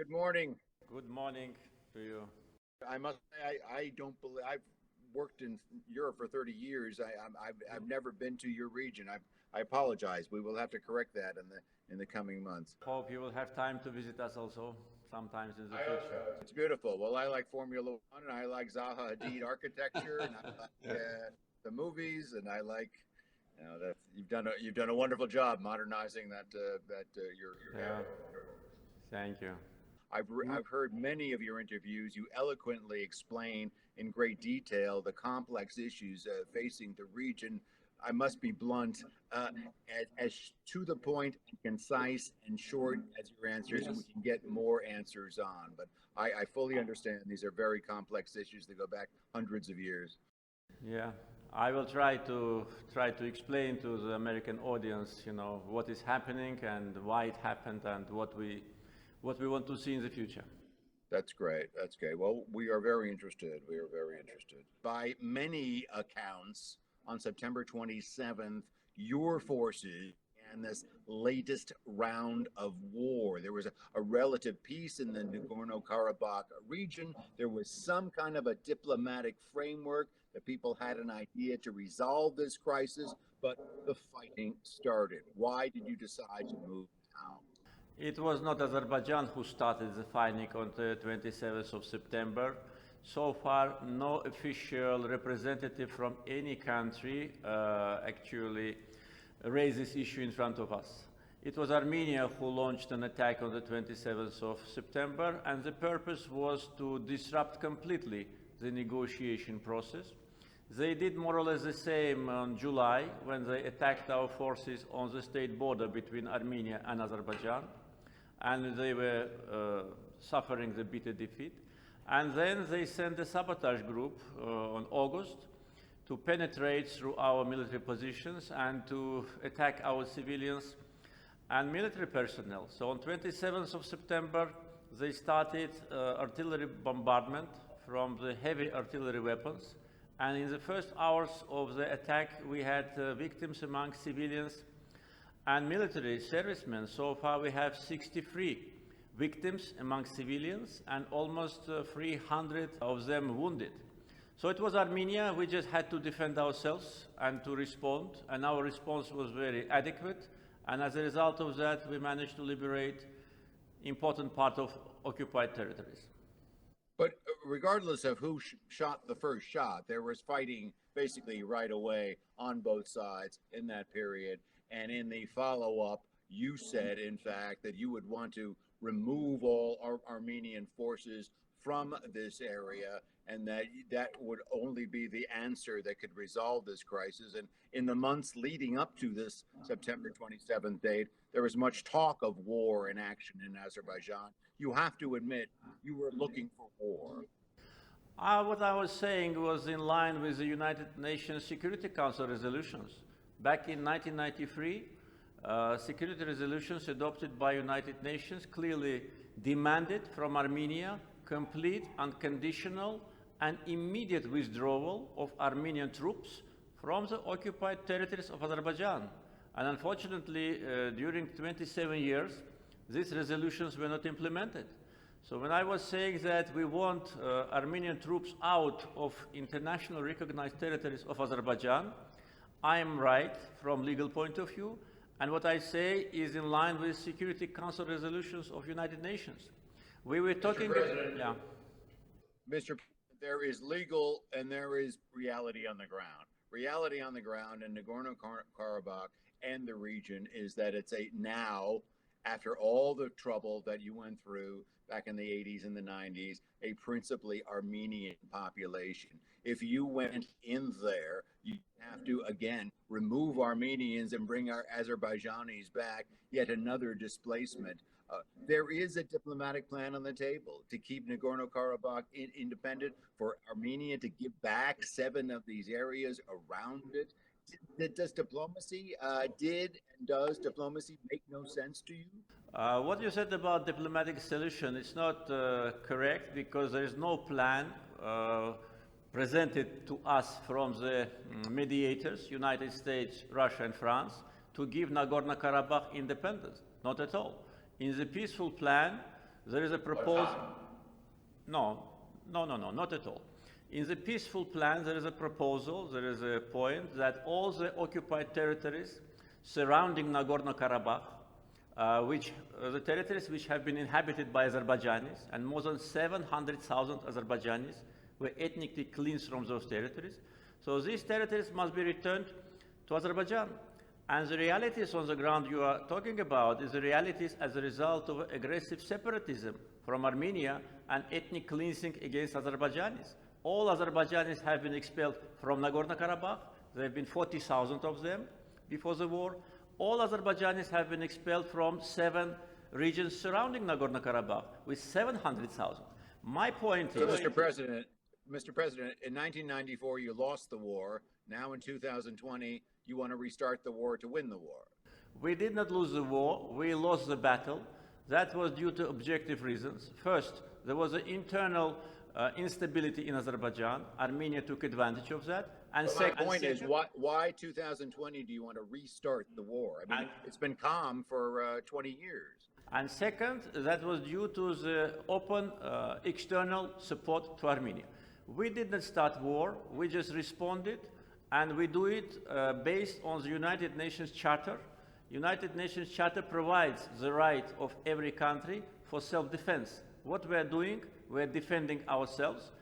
Good morning. Good morning to you. I must say, I don't believe I've worked in Europe for 30 years. I've never been to your region. I apologize. We will have to correct that in the coming months. Hope you will have time to visit us also sometimes in the future. It's beautiful. Well, I like Formula One, and I like Zaha Hadid architecture, and I like the movies, and I like that you've done a wonderful job modernizing your Yeah. Thank you. I've heard many of your interviews. You eloquently explain in great detail the complex issues facing the region. I must be blunt, as to the point, and concise, and short as your answers. We can get more answers on, but I fully understand these are very complex issues that go back hundreds of years. Yeah. I will try to explain to the American audience, what is happening and why it happened and what we want to see in the future. That's great. That's great. Well, we are very interested. We are very interested. By many accounts, on September 27th, your forces began this latest round of war. There was a relative peace in the Nagorno-Karabakh region. There was some kind of a diplomatic framework that people had an idea to resolve this crisis, but the fighting started. Why did you decide to move now? It was not Azerbaijan who started the fighting on the 27th of September. So far, no official representative from any country actually raised this issue in front of us. It was Armenia who launched an attack on the 27th of September, and the purpose was to disrupt completely the negotiation process. They did more or less the same on July when they attacked our forces on the state border between Armenia and Azerbaijan, and they were suffering the bitter defeat. And then they sent a sabotage group on August to penetrate through our military positions and to attack our civilians and military personnel. So on 27th of September, they started artillery bombardment from the heavy artillery weapons. And in the first hours of the attack, we had victims among civilians and military servicemen. So far, we have 63 victims among civilians and almost 300 of them wounded. So it was Armenia. We just had to defend ourselves and to respond, and our response was very adequate. And as a result of that, we managed to liberate important part of occupied territories. But regardless of who shot the first shot, there was fighting basically right away on both sides in that period. And in the follow-up, you said, in fact, that you would want to remove all Armenian forces from this area, and that would only be the answer that could resolve this crisis. And in the months leading up to this September 27th date, there was much talk of war and action in Azerbaijan. You have to admit, you were looking for war. What I was saying was in line with the United Nations Security Council resolutions. Back in 1993, security resolutions adopted by United Nations clearly demanded from Armenia complete, unconditional, and immediate withdrawal of Armenian troops from the occupied territories of Azerbaijan. And unfortunately, during 27 years, these resolutions were not implemented. So when I was saying that we want Armenian troops out of international recognized territories of Azerbaijan, I am right from legal point of view, and what I say is in line with Security Council resolutions of United Nations. We were talking. Mr. President, there is legal and there is reality on the ground. Reality on the ground in Nagorno-Karabakh and the region is that it's now, after all the trouble that you went through back in the 80s and the 90s, a principally Armenian population. If you went in there, you have to, again, remove Armenians and bring our Azerbaijanis back, yet another displacement. There is a diplomatic plan on the table to keep Nagorno-Karabakh independent, for Armenia to give back 7 of these areas around it. Does diplomacy, does diplomacy make no sense to you? What you said about diplomatic solution is not correct, because there is no plan presented to us from the mediators, United States, Russia, and France, to give Nagorno-Karabakh independence. Not at all. In the peaceful plan, There is a proposal. No, not at all. In the peaceful plan, there is a proposal, there is a point that all the occupied territories surrounding Nagorno-Karabakh, the territories which have been inhabited by Azerbaijanis, and more than 700,000 Azerbaijanis were ethnically cleansed from those territories. So these territories must be returned to Azerbaijan. And the realities on the ground you are talking about is the realities as a result of aggressive separatism from Armenia and ethnic cleansing against Azerbaijanis. All Azerbaijanis have been expelled from Nagorno-Karabakh. There have been 40,000 of them before the war. All Azerbaijanis have been expelled from 7 regions surrounding Nagorno-Karabakh, with 700,000. My point So, is... Mr. President, in 1994, you lost the war. Now in 2020, you want to restart the war to win the war. We did not lose the war, we lost the battle. That was due to objective reasons. First, there was an internal instability in Azerbaijan. Armenia took advantage of that. And my point is, why 2020 do you want to restart the war? I mean, it's been calm for 20 years. And second, that was due to the open external support to Armenia. We did not start war, we just responded, and we do it based on the United Nations Charter. United Nations Charter provides the right of every country for self-defense. What we are doing, we are defending ourselves,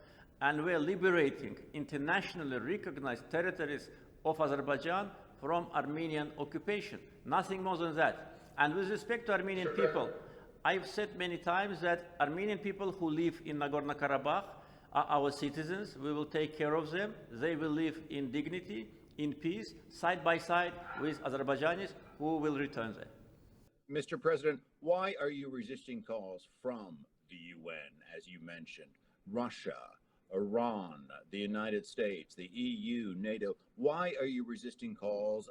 and we are liberating internationally recognized territories of Azerbaijan from Armenian occupation. Nothing more than that. And with respect to Armenian people, I've said many times that Armenian people who live in Nagorno-Karabakh are our citizens. We will take care of them. They will live in dignity, in peace, side by side with Azerbaijanis who will return there. Mr. President, why are you resisting calls from the UN, as you mentioned, Russia, Iran, the United States, the EU, NATO? Why are you resisting calls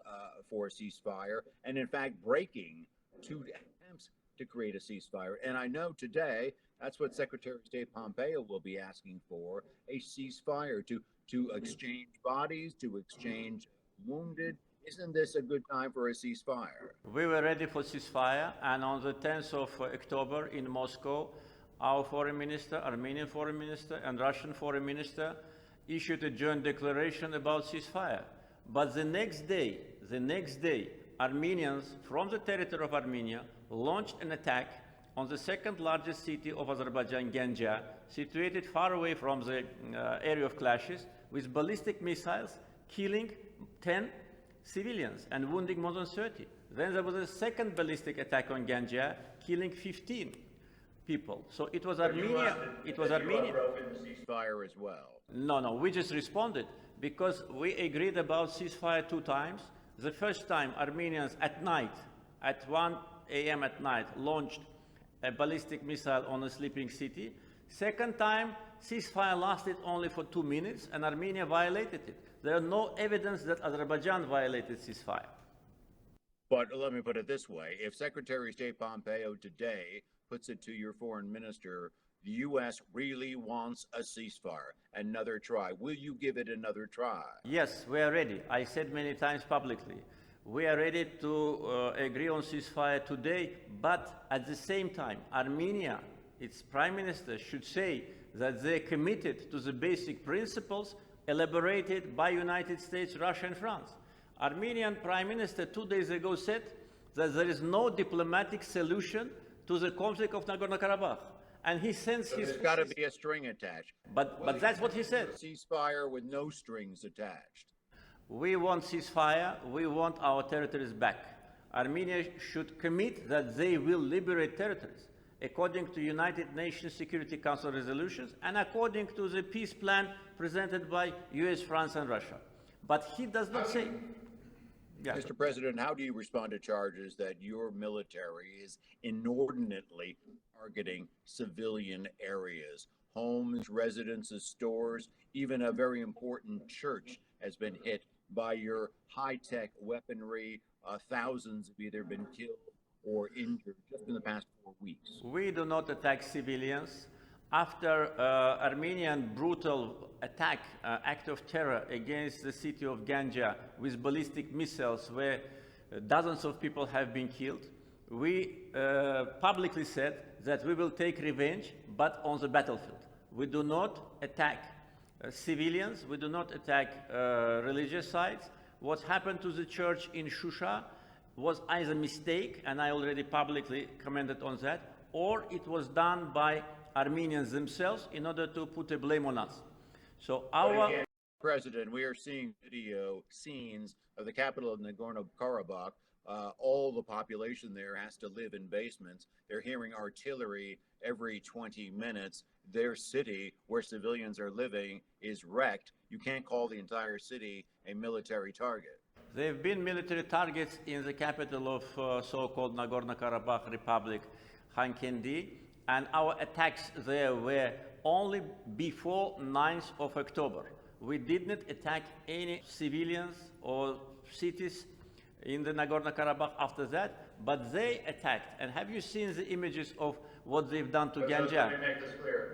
for a ceasefire and, in fact, breaking 2 attempts to create a ceasefire? And I know today that's what Secretary of State Pompeo will be asking for, a ceasefire to exchange bodies, to exchange wounded. Isn't this a good time for a ceasefire? We were ready for ceasefire, and on the 10th of October in Moscow, our foreign minister, Armenian foreign minister, and Russian foreign minister issued a joint declaration about ceasefire. But the next day, Armenians from the territory of Armenia launched an attack on the second largest city of Azerbaijan, Ganja, situated far away from the area of clashes, with ballistic missiles, killing 10 civilians and wounding more than 30. Then there was a second ballistic attack on Ganja, killing 15 people. So it was Armenia. It was Armenia. Broken the ceasefire as well. No, we just responded because we agreed about ceasefire 2 times. The first time, Armenians at night, at 1 a.m. at night, launched a ballistic missile on a sleeping city. Second time, ceasefire lasted only for 2 minutes, and Armenia violated it. There are no evidence that Azerbaijan violated ceasefire. But let me put it this way. If Secretary of State Pompeo today puts it to your foreign minister, the U.S. really wants a ceasefire, another try. Will you give it another try? Yes, we are ready. I said many times publicly. We are ready to agree on ceasefire today, but at the same time, Armenia, its prime minister, should say that they committed to the basic principles elaborated by United States, Russia, and France. Armenian prime minister 2 days ago said that there is no diplomatic solution to the conflict of Nagorno-Karabakh. And he sends his... There's got to be a string attached. But that's what he said. Ceasefire with no strings attached. We want ceasefire. We want our territories back. Armenia should commit that they will liberate territories according to United Nations Security Council resolutions and according to the peace plan presented by US, France, and Russia. But he does not say... Yeah. Mr. President, how do you respond to charges that your military is inordinately targeting civilian areas, homes, residences, stores, even a very important church has been hit by your high-tech weaponry? Thousands have either been killed or injured just in the past 4 weeks. We do not attack civilians. After Armenian brutal attack, act of terror against the city of Ganja with ballistic missiles where dozens of people have been killed, we publicly said that we will take revenge, but on the battlefield. We do not attack civilians, we do not attack religious sites. What happened to the church in Shusha was either a mistake, and I already publicly commented on that, or it was done by Armenians themselves in order to put a blame on us. So our President, we are seeing video scenes of the capital of Nagorno-Karabakh. All the population there has to live in basements. They're hearing artillery every 20 minutes. Their city, where civilians are living, is wrecked. You can't call the entire city a military target. There have been military targets in the capital of so-called Nagorno-Karabakh Republic, Khankendi, and our attacks there were only before 9th of October. We did not attack any civilians or cities in the Nagorno-Karabakh after that, but they attacked. And have you seen the images of what they've done to Ganja?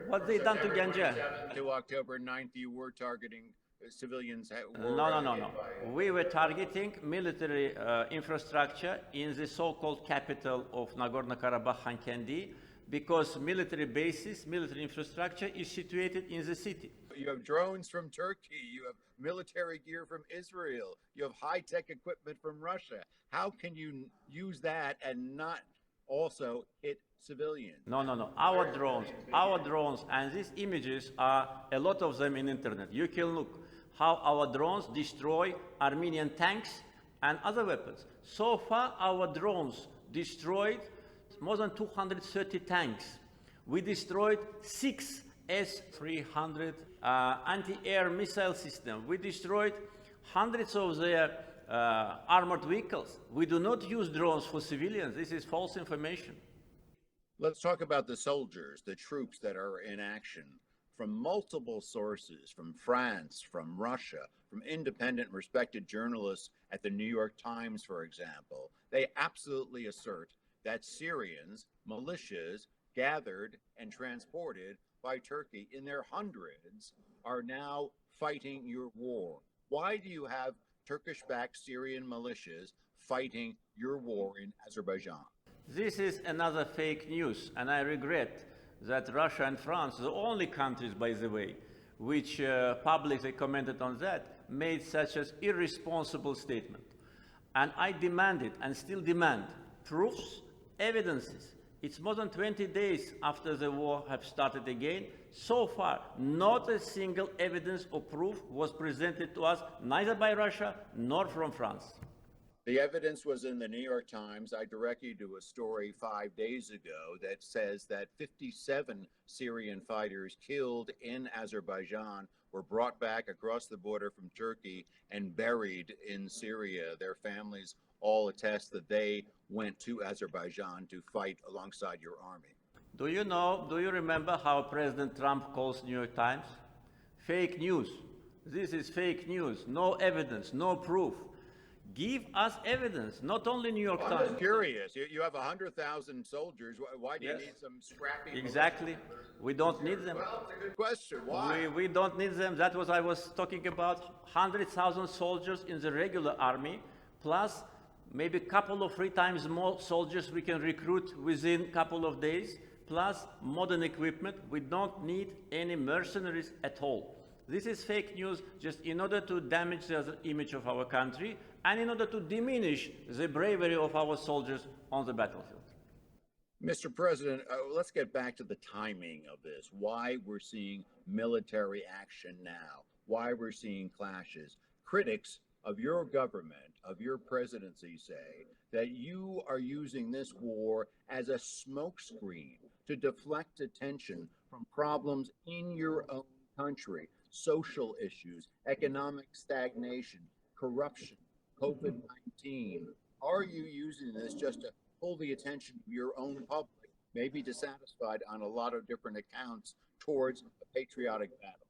What they've done to Ganja? To October 9th, you were targeting civilians. No. We were targeting military infrastructure in the so-called capital of Nagorno-Karabakh, Khankendi, because military bases, military infrastructure is situated in the city. You have drones from Turkey, you have military gear from Israel, you have high-tech equipment from Russia. How can you use that and not also hit civilians? No. Our drones, and these images are a lot of them in internet. You can look how our drones destroy Armenian tanks and other weapons. So far, our drones destroyed more than 230 tanks. We destroyed 6 S-300 anti-air missile systems. We destroyed hundreds of their armored vehicles. We do not use drones for civilians. This is false information. Let's talk about the soldiers, the troops that are in action. From multiple sources, from France, from Russia, from independent, respected journalists at the New York Times, for example, they absolutely assert that Syrians, militias, gathered and transported by Turkey in their hundreds, are now fighting your war. Why do you have Turkish-backed Syrian militias fighting your war in Azerbaijan? This is another fake news, and I regret that Russia and France, the only countries, by the way, which publicly commented on that, made such an irresponsible statement. And I demanded, and still demand, proofs, evidences. It's more than 20 days after the war have started again. So far, not a single evidence or proof was presented to us, neither by Russia nor from France. The evidence was in the New York Times. I direct you to a story 5 days ago that says that 57 Syrian fighters killed in Azerbaijan were brought back across the border from Turkey and buried in Syria. Their families all attest that they went to Azerbaijan to fight alongside your army. Do you remember how President Trump calls New York Times? Fake news. This is fake news. No evidence, no proof. Give us evidence, not only New York Times. I'm just curious. You have 100,000 soldiers. Why do you need some scrappy? Exactly. We don't need them. Well, it's a good question. Why? We don't need them. That was I was talking about. 100,000 soldiers in the regular army, plus maybe a couple of 3 times more soldiers we can recruit within a couple of days, plus modern equipment. We don't need any mercenaries at all. This is fake news just in order to damage the image of our country and in order to diminish the bravery of our soldiers on the battlefield. Mr. President, let's get back to the timing of this. Why we're seeing military action now, why we're seeing clashes. Critics of your government, of your presidency, say that you are using this war as a smokescreen to deflect attention from problems in your own country, social issues, economic stagnation, corruption, COVID-19. Are you using this just to pull the attention of your own public, maybe dissatisfied on a lot of different accounts, towards a patriotic battle?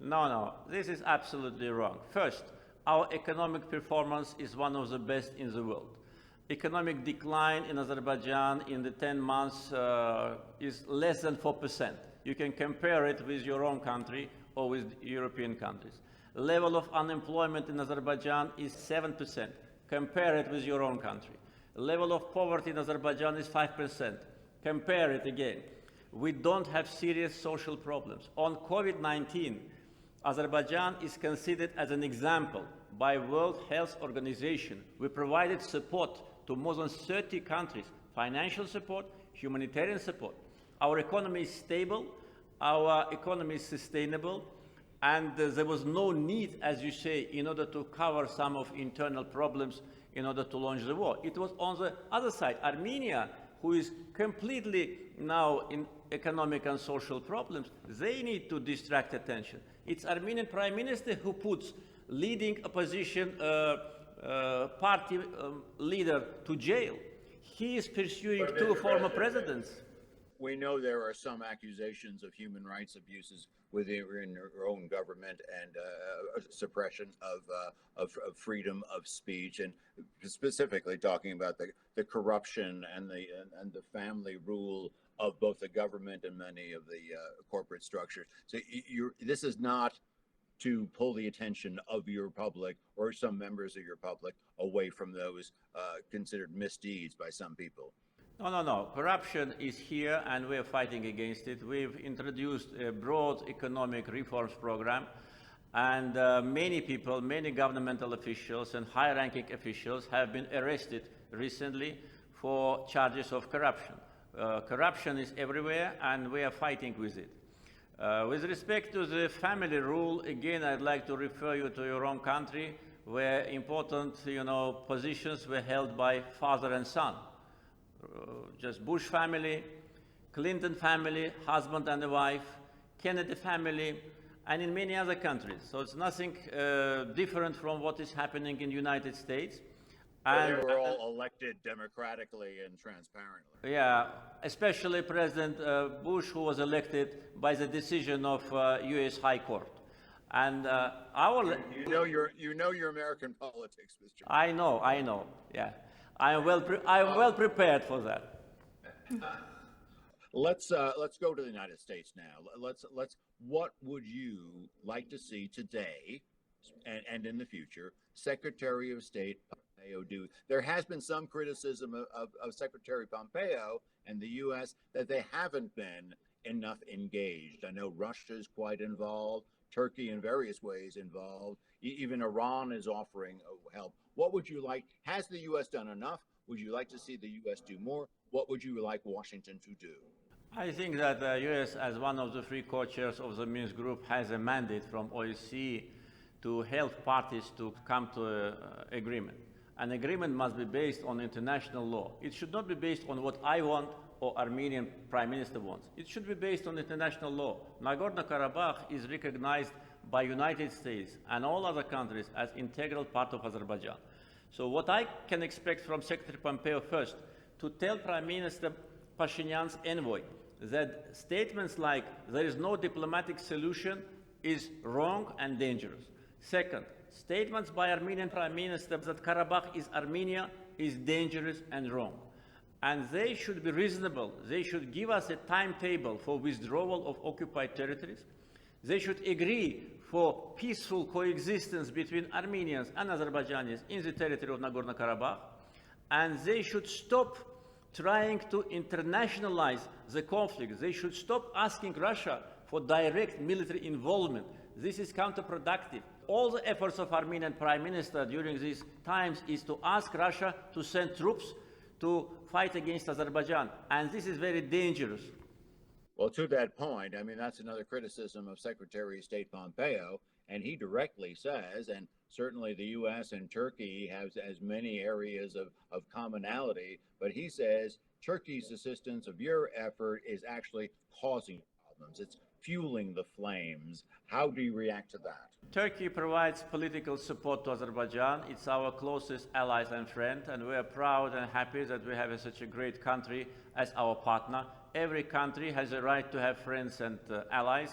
No, this is absolutely wrong. First, our economic performance is one of the best in the world. Economic decline in Azerbaijan in the 10 months is less than 4%. You can compare it with your own country or with European countries. Level of unemployment in Azerbaijan is 7%. Compare it with your own country. Level of poverty in Azerbaijan is 5%. compare it again. We don't have serious social problems. On COVID-19, Azerbaijan is considered as an example by World Health Organization. We provided support to more than 30 countries, financial support, humanitarian support. Our economy is stable, our economy is sustainable, and there was no need, as you say, in order to cover some of internal problems in order to launch the war. It was on the other side, Armenia, who is completely now in economic and social problems. They need to distract attention. It's Armenian Prime Minister who puts leading opposition party leader to jail. He is pursuing two former presidents. We know there are some accusations of human rights abuses within your own government and suppression of freedom of speech, and specifically talking about the corruption and the family rule of both the government and many of the corporate structures. So this is not to pull the attention of your public or some members of your public away from those considered misdeeds by some people. No. Corruption is here and we're fighting against it. We've introduced a broad economic reforms program, and many people, many governmental officials and high-ranking officials have been arrested recently for charges of corruption. Corruption is everywhere and we are fighting with it. With respect to the family rule, again, I'd like to refer you to your own country, where important, positions were held by father and son. Just Bush family, Clinton family, husband and a wife, Kennedy family, and in many other countries. So it's nothing different from what is happening in the United States. And they were all elected democratically and transparently. Yeah, especially President Bush, who was elected by the decision of U.S. High Court. And you know your American politics, Mr. I know. Yeah, I'm well prepared for that. Let's go to the United States now. What would you like to see today and in the future Secretary of State Pompeo do? There has been some criticism of Secretary Pompeo and the U.S. that they haven't been enough engaged. I know Russia is quite involved, Turkey in various ways involved, even Iran is offering help. What would you like? Has the U.S. done enough? Would you like to see the U.S. do more? What would you like Washington to do? I think that the U.S., as one of the three co-chairs of the Minsk Group, has a mandate from OSCE to help parties to come to an agreement. An agreement must be based on international law. It should not be based on what I want or Armenian Prime Minister wants. It should be based on international law. Nagorno-Karabakh is recognized by United States and all other countries as integral part of Azerbaijan. So what I can expect from Secretary Pompeo first, to tell Prime Minister Pashinyan's envoy that statements like there is no diplomatic solution is wrong and dangerous. Second, statements by Armenian Prime Minister that Karabakh is Armenia is dangerous and wrong. And they should be reasonable. They should give us a timetable for withdrawal of occupied territories. They should agree for peaceful coexistence between Armenians and Azerbaijanis in the territory of Nagorno-Karabakh. And they should stop trying to internationalize the conflict. They should stop asking Russia for direct military involvement. This is counterproductive. All the efforts of Armenian Prime Minister during these times is to ask Russia to send troops to fight against Azerbaijan, and this is very dangerous. Well, to that point, I mean, that's another criticism of Secretary of State Pompeo, and he directly says, and certainly the U.S. and Turkey have as many areas of commonality, but he says Turkey's assistance of your effort is actually causing problems. It's fueling the flames. How do you react to that? Turkey provides political support to Azerbaijan. It's our closest allies and friend, and we are proud and happy that we have such a great country as our partner. Every country has a right to have friends and allies.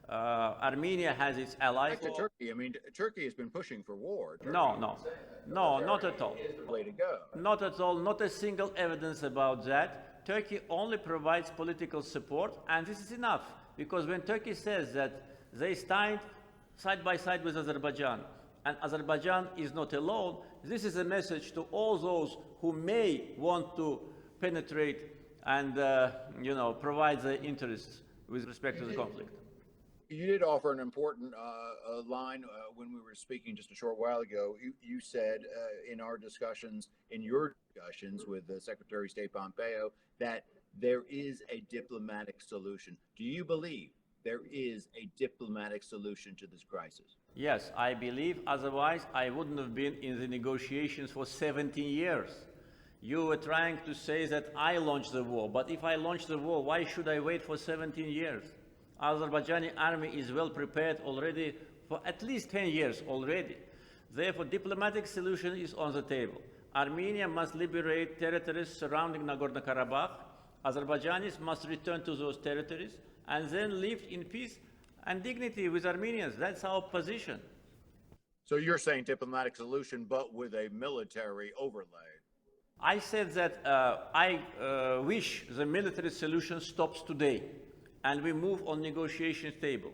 Armenia has its allies. Back to Turkey. I mean, Turkey has been pushing for war. No, not at all. Way to go. Not at all. Not a single evidence about that. Turkey only provides political support, and this is enough. Because when Turkey says that they stand side by side with Azerbaijan, and Azerbaijan is not alone, this is a message to all those who may want to penetrate and provide the interests with respect to the conflict. You did offer an important line when we were speaking just a short while ago. You said in our discussions, in your discussions with Secretary of State Pompeo, that there is a diplomatic solution. Do you believe there is a diplomatic solution to this crisis? Yes, I believe. Otherwise, I wouldn't have been in the negotiations for 17 years. You were trying to say that I launched the war, but if I launched the war, why should I wait for 17 years? Azerbaijani army is well prepared already for at least 10 years already. Therefore, diplomatic solution is on the table. Armenia must liberate territories surrounding Nagorno-Karabakh. Azerbaijanis must return to those territories and then live in peace and dignity with Armenians. That's our position. So you're saying diplomatic solution, but with a military overlay. I said that I wish the military solution stops today and we move on negotiation table.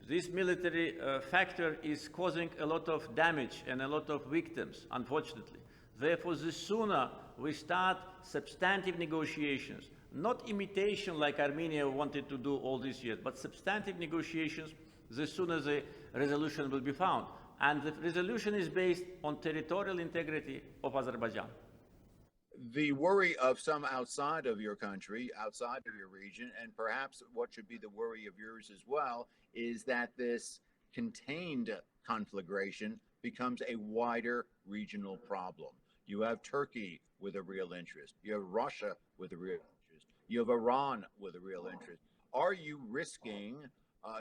This military factor is causing a lot of damage and a lot of victims, unfortunately. Therefore, the sooner we start substantive negotiations, not imitation like Armenia wanted to do all these years, but substantive negotiations, the sooner the resolution will be found. And the resolution is based on territorial integrity of Azerbaijan. The worry of some outside of your country, outside of your region, and perhaps what should be the worry of yours as well, is that this contained conflagration becomes a wider regional problem. You have Turkey with a real interest. You have Russia with a real interest. You have Iran with a real interest. Are you risking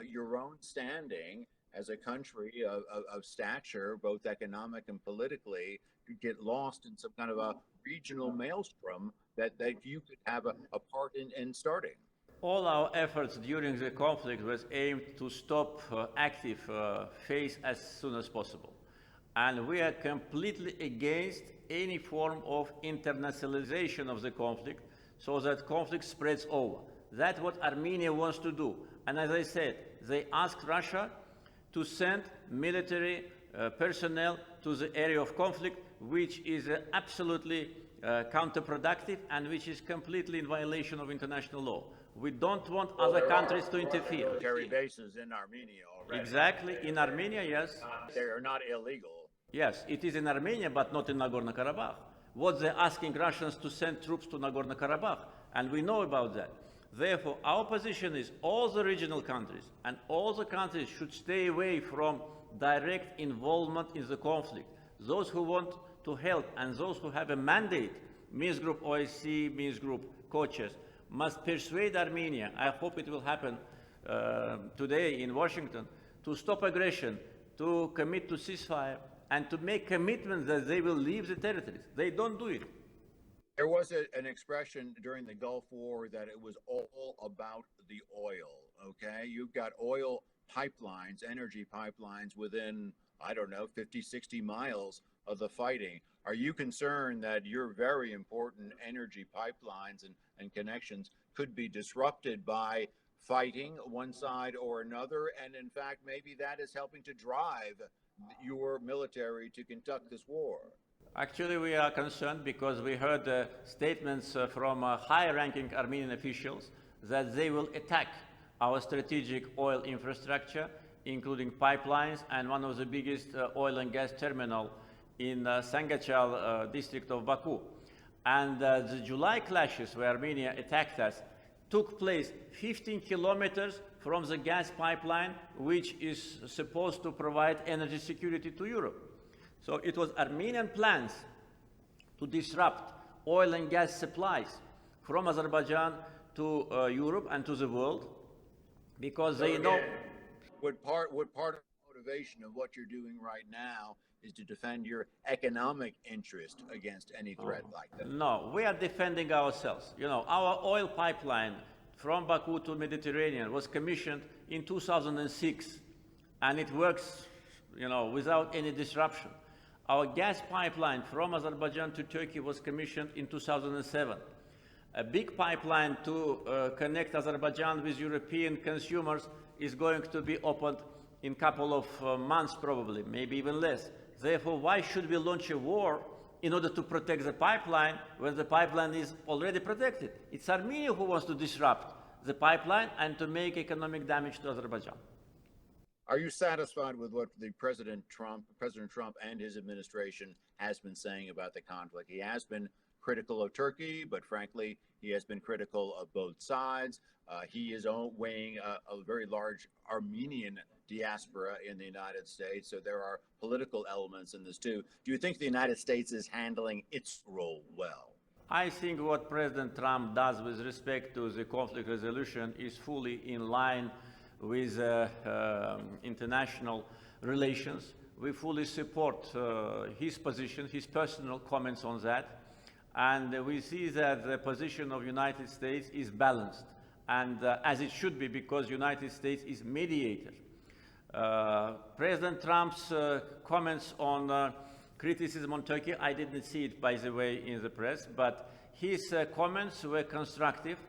your own standing as a country of stature, both economic and politically, to get lost in some kind of a regional maelstrom that you could have a part in starting? All our efforts during the conflict was aimed to stop active phase as soon as possible. And we are completely against any form of internationalization of the conflict so that conflict spreads over. That's what Armenia wants to do. And as I said, they asked Russia to send military personnel to the area of conflict, which is absolutely counterproductive and which is completely in violation of international law. We don't want other countries to interfere. Military bases in Armenia already. Exactly, in Armenia, yes. They are not illegal. Yes, it is in Armenia, but not in Nagorno-Karabakh. What they're asking Russians to send troops to Nagorno-Karabakh, and we know about that. Therefore, our position is all the regional countries and all the countries should stay away from direct involvement in the conflict. Those who want to help and those who have a mandate, Minsk Group, OSCE, Minsk Group, co-chairs, must persuade Armenia, I hope it will happen today in Washington, to stop aggression, to commit to ceasefire, and to make commitments that they will leave the territories. They don't do it. There was an expression during the Gulf War that it was all about the oil, okay? You've got oil pipelines, energy pipelines within, I don't know, 50, 60 miles of the fighting. Are you concerned that your very important energy pipelines and connections could be disrupted by fighting one side or another? And in fact, maybe that is helping to drive your military to conduct this war. Actually, we are concerned because we heard statements from high-ranking Armenian officials that they will attack our strategic oil infrastructure, including pipelines and one of the biggest oil and gas terminal in Sangachal district of Baku. And the July clashes where Armenia attacked us took place 15 kilometers from the gas pipeline, which is supposed to provide energy security to Europe. So it was Armenian plans to disrupt oil and gas supplies from Azerbaijan to Europe and to the world, because they know. Would part of the motivation of what you're doing right now is to defend your economic interest against any threat like that? No, we are defending ourselves. You know, our oil pipeline from Baku to Mediterranean was commissioned in 2006, and it works, you know, without any disruption. Our gas pipeline from Azerbaijan to Turkey was commissioned in 2007. A big pipeline to connect Azerbaijan with European consumers is going to be opened in a couple of months probably, maybe even less. Therefore, why should we launch a war in order to protect the pipeline when the pipeline is already protected. It's Armenia who wants to disrupt the pipeline and to make economic damage to Azerbaijan. Are you satisfied with what the President Trump and his administration has been saying about the conflict? He has been critical of Turkey, but frankly, he has been critical of both sides. He is weighing a very large Armenian diaspora in the United States, so there are political elements in this too. Do you think the United States is handling its role well? I think what President Trump does with respect to the conflict resolution is fully in line with international relations. We fully support his position, his personal comments on that. And we see that the position of the United States is balanced, and as it should be, because the United States is mediator. President Trump's comments on criticism on Turkey, I didn't see it, by the way, in the press, but his comments were constructive.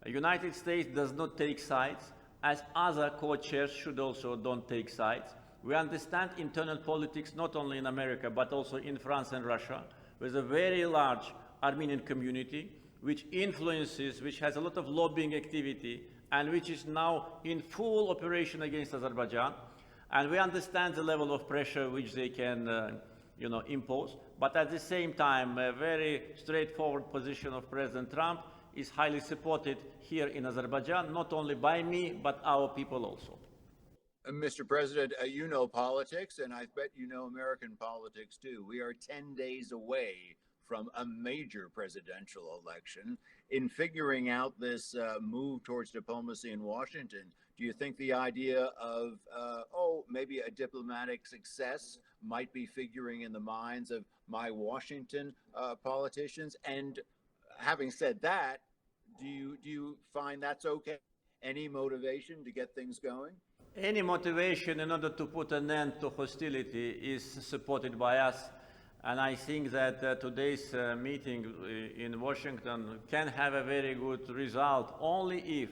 The United States does not take sides, as other co-chairs should also don't take sides. We understand internal politics not only in America, but also in France and Russia, with a very large Armenian community, which influences, which has a lot of lobbying activity, and which is now in full operation against Azerbaijan. And we understand the level of pressure which they can impose. But at the same time, a very straightforward position of President Trump is highly supported here in Azerbaijan, not only by me, but our people also. Mr. President, you know politics, and I bet you know American politics too. We are 10 days away from a major presidential election. In figuring out this move towards diplomacy in Washington, do you think the idea of, maybe a diplomatic success might be figuring in the minds of my Washington politicians? And having said that, do you find that's okay? Any motivation to get things going? Any motivation in order to put an end to hostility is supported by us. And I think that today's meeting in Washington can have a very good result only if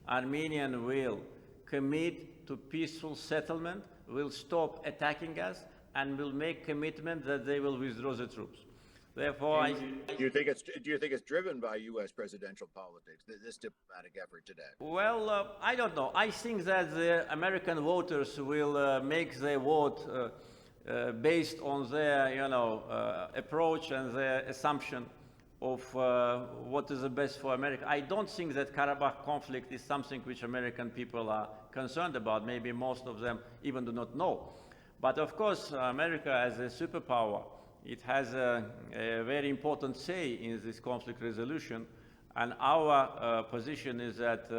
Armenian will commit to peaceful settlement, will stop attacking us, and will make commitment that they will withdraw the troops. Therefore, do you think it's driven by U.S. presidential politics, this diplomatic effort today? Well, I don't know. I think that the American voters will make their vote based on their, approach and their assumption of what is the best for America. I don't think that Karabakh conflict is something which American people are concerned about. Maybe most of them even do not know. But of course, America as a superpower, it has a very important say in this conflict resolution. And our position is that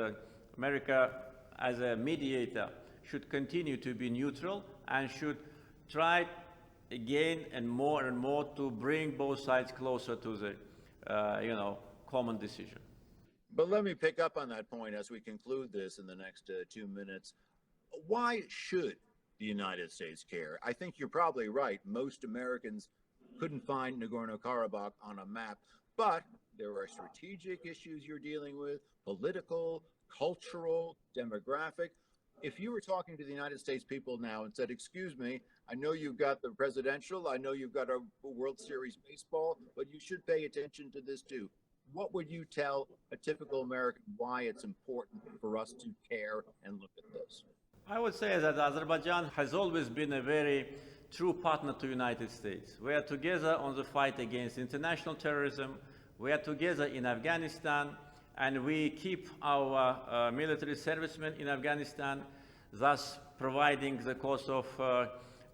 America, as a mediator, should continue to be neutral and should try again and more to bring both sides closer to the, common decision. But let me pick up on that point as we conclude this in the next 2 minutes. Why should the United States care? I think you're probably right. Most Americans couldn't find Nagorno-Karabakh on a map, but there are strategic issues you're dealing with, political, cultural, demographic. If you were talking to the United States people now and said, excuse me, I know you've got the presidential, I know you've got a World Series baseball, but you should pay attention to this too. What would you tell a typical American why it's important for us to care and look at this? I would say that Azerbaijan has always been a very true partner to the United States. We are together on the fight against international terrorism. We are together in Afghanistan, and we keep our military servicemen in Afghanistan, thus providing the cost of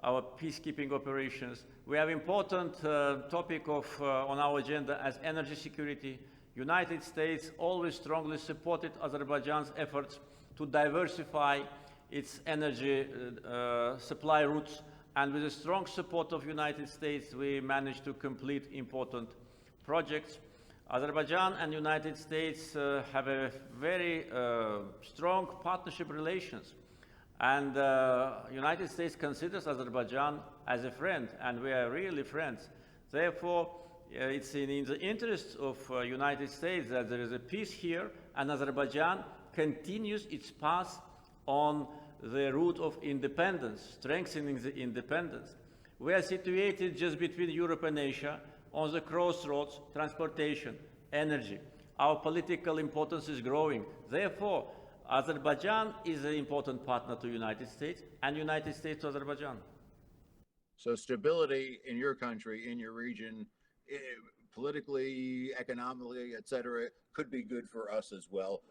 our peacekeeping operations. We have important topic on our agenda as energy security. United States always strongly supported Azerbaijan's efforts to diversify its energy supply routes. And with the strong support of the United States, we managed to complete important projects. Azerbaijan and the United States have a very strong partnership relations. And the United States considers Azerbaijan as a friend, and we are really friends. Therefore, it's in the interest of the United States that there is a peace here, and Azerbaijan continues its path on the route of independence, strengthening the independence. We are situated just between Europe and Asia, on the crossroads, transportation, energy. Our political importance is growing. Therefore, Azerbaijan is an important partner to the United States, and United States to Azerbaijan. So stability in your country, in your region, politically, economically, et cetera, could be good for us as well,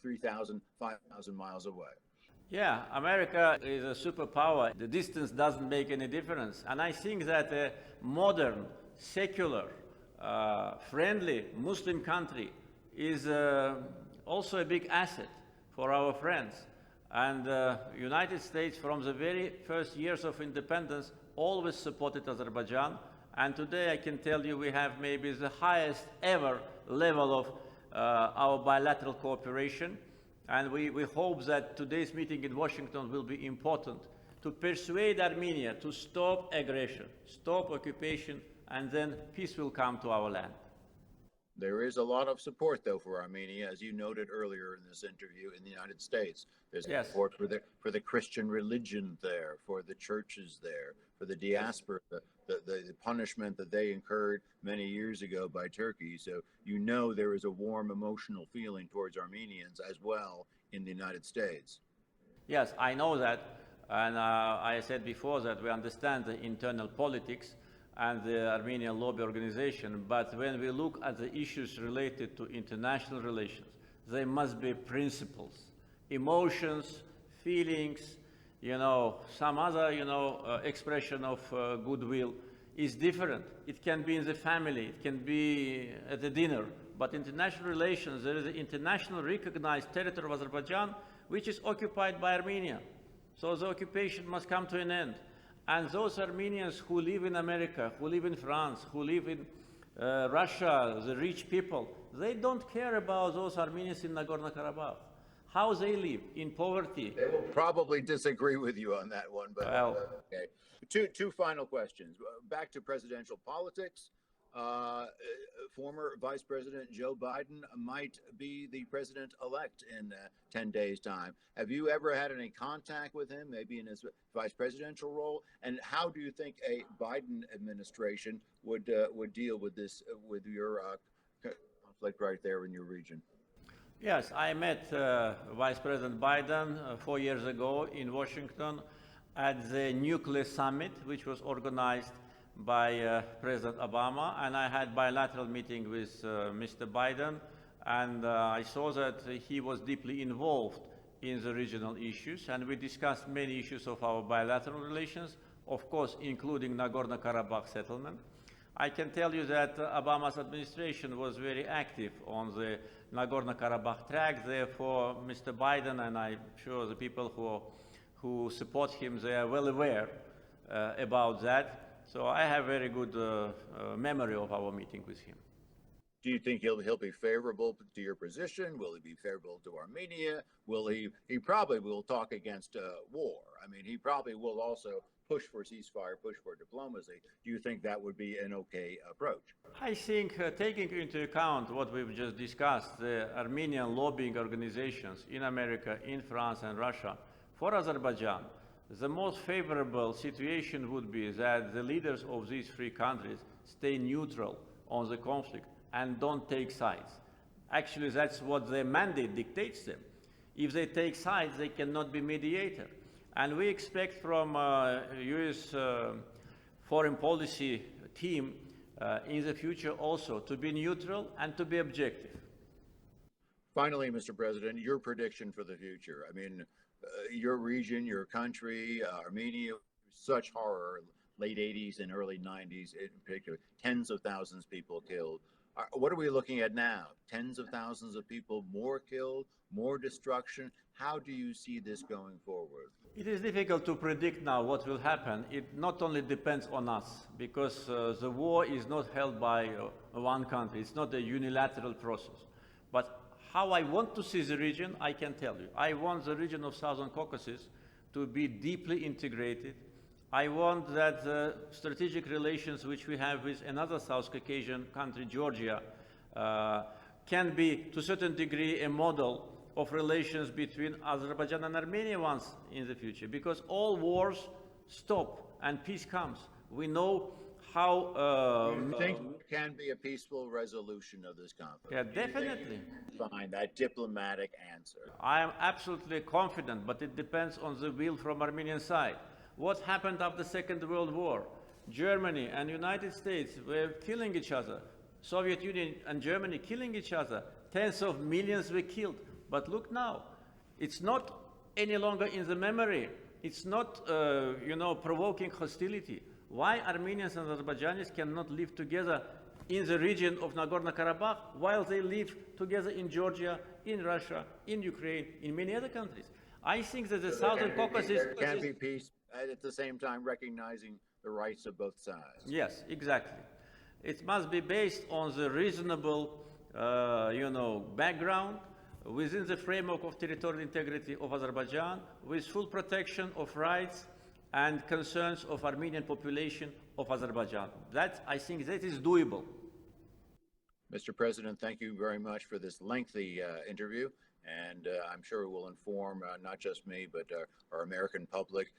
3,000, 5,000 miles away. Yeah, America is a superpower. The distance doesn't make any difference. And I think that a modern, secular, friendly Muslim country is also a big asset for our friends. And United States, from the very first years of independence, always supported Azerbaijan. And today I can tell you we have maybe the highest ever level of our bilateral cooperation. And we hope that today's meeting in Washington will be important to persuade Armenia to stop aggression, stop occupation, and then peace will come to our land. There is a lot of support, though, for Armenia, as you noted earlier in this interview, in the United States. There's Yes. support for the Christian religion there, for the churches there, for the diaspora, the punishment that they incurred many years ago by Turkey. So you know there is a warm emotional feeling towards Armenians as well in the United States. Yes, I know that. And I said before that we understand the internal politics and the Armenian lobby organization, but when we look at the issues related to international relations, there must be principles, emotions, feelings, some other, expression of goodwill is different. It can be in the family, it can be at the dinner, but international relations, there is an international recognized territory of Azerbaijan which is occupied by Armenia. So the occupation must come to an end. And those Armenians who live in America, who live in France, who live in Russia, the rich people, they don't care about those Armenians in Nagorno-Karabakh. How they live in poverty. They will probably disagree with you on that one, but Well, okay. Two final questions. Back to presidential politics. Former Vice President Joe Biden might be the president-elect in 10 days' time. Have you ever had any contact with him, maybe in his vice presidential role? And how do you think a Biden administration would deal with this, with your conflict right there in your region? Yes, I met Vice President Biden 4 years ago in Washington at the Nuclear Summit, which was organized by President Obama, and I had bilateral meeting with Mr. Biden, and I saw that he was deeply involved in the regional issues, and we discussed many issues of our bilateral relations, of course, including Nagorno-Karabakh settlement. I can tell you that Obama's administration was very active on the Nagorno-Karabakh track. Therefore, Mr. Biden, and I'm sure the people who support him, they are well aware about that. So I have very good memory of our meeting with him. Do you think he'll be favorable to your position? Will he be favorable to Armenia? Will he probably will talk against war. I mean, he probably will also push for ceasefire, push for diplomacy. Do you think that would be an okay approach? I think taking into account what we've just discussed, the Armenian lobbying organizations in America, in France and Russia, for Azerbaijan, the most favorable situation would be that the leaders of these three countries stay neutral on the conflict and don't take sides. Actually, that's what their mandate dictates them. If they take sides, they cannot be mediator. And we expect from U.S. Foreign policy team in the future also to be neutral and to be objective. Finally, Mr. President, your prediction for the future. I mean, your region, your country, Armenia, such horror, late 80s and early 90s in particular, tens of thousands of people killed. What are we looking at now? Tens of thousands of people more killed, more destruction. How do you see this going forward? It is difficult to predict now what will happen. It not only depends on us, because the war is not held by one country. It's not a unilateral process. But how I want to see the region, I can tell you. I want the region of Southern Caucasus to be deeply integrated. I want that the strategic relations which we have with another South Caucasian country, Georgia, can be, to a certain degree, a model of relations between Azerbaijan and Armenia once in the future, because all wars stop and peace comes. We know how. You think there can be a peaceful resolution of this conflict? Yeah, definitely. Find that diplomatic answer. I am absolutely confident, but it depends on the will from Armenian side. What happened after the Second World War? Germany and United States were killing each other. Soviet Union and Germany killing each other. Tens of millions were killed. But look now, it's not any longer in the memory. It's not, provoking hostility. Why Armenians and Azerbaijanis cannot live together in the region of Nagorno-Karabakh while they live together in Georgia, in Russia, in Ukraine, in many other countries? I think that the Southern Caucasus... There can be peace at the same time recognizing the rights of both sides. Yes, exactly. It must be based on the reasonable, background within the framework of territorial integrity of Azerbaijan, with full protection of rights and concerns of Armenian population of Azerbaijan. I think that is doable. Mr. President, thank you very much for this lengthy interview, and I'm sure it will inform not just me, but our American public